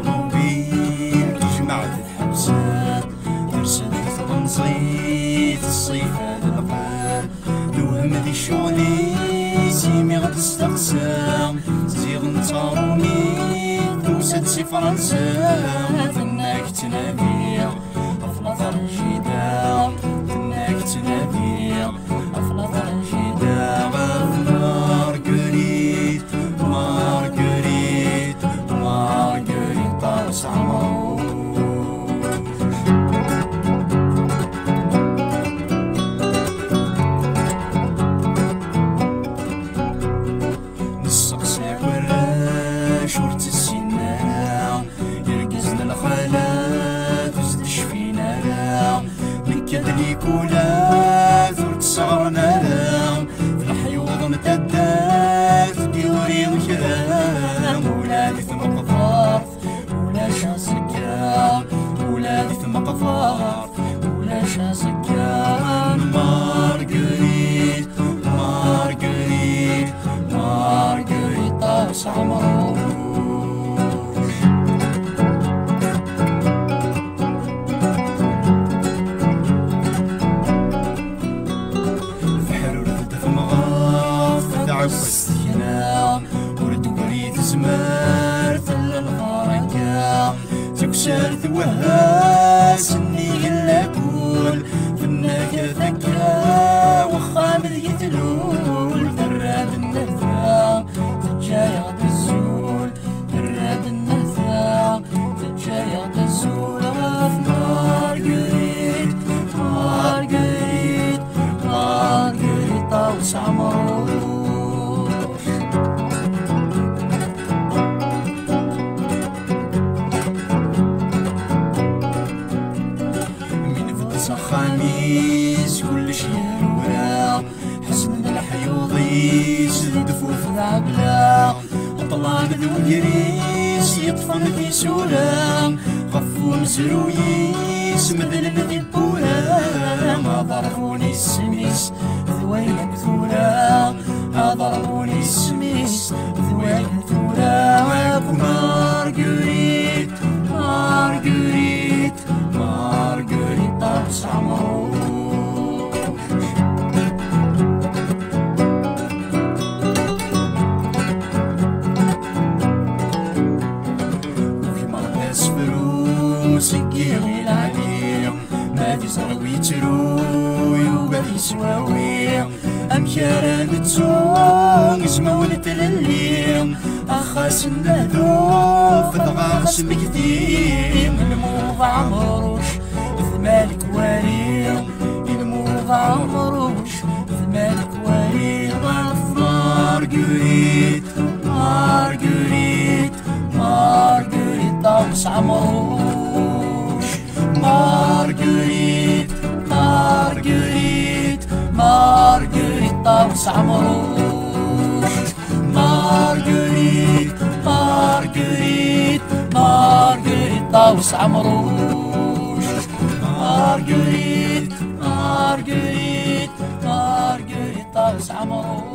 الطوموبيل جمعت الحبسات ترسل تنصيت الصيف هذا الغار الوهم ذي شغلي سيمي غد استقسام زيغ نتارومي توسد سي فرنسا فناك تنابيع أفلاطر الجدام فناك تنابيع أفلاطر الجدام مارغريت مارغريت مارغريت طاوس عمروش نسقسيك وراش ورت السنارة يرقزنا الخالات وزد شفينا من كدليك ولا ثورت صغرنا في الحيوض متدات ديوري الكرام ولادي ثم قفار ولا شاسكام ولادي ثم قفار ولا شاسكام مارغريت مارغريت مارغريت طاوس عمروش وستينا ورد وريد زمار ثل الغرقا تكسر ثوهاس اني اللاكول فناك ذكا وخامد يتلول دراد النثا تجاي غد الزول دراد النثا تجاي غد الزول مارغريت مارغريت مارغريت طاوس عمروش خميس كلش يروى حسن الحيوضي سد فوف العبلا طلع ذو يريس يطفن في سولا غفو مسرويس مثل الذي بولا ما ضربوني السميس ذويل بثولا ما ضربوني السميس ذويل بثولا مارغريت مارغريت مارغريت طاوس عمروش وفي مرضاس فلوس يقيغي العليم ما في زروي تروي وبدي سواوي أمكارا نتسوق زمولة الليم أخاس النهدوف ضغاغس مكتيم الموض عمروش ثمالك وريم الموض عمروش ثمالك وريم مارغريت مارغريت مارغريت طاوس عمروش مارغريت مارغريت مارغريت طاوس عمروش مارغريت مارغريت مارغريت طاوس عمروش مارغريت مارغريت مارغريت طاوس عمروش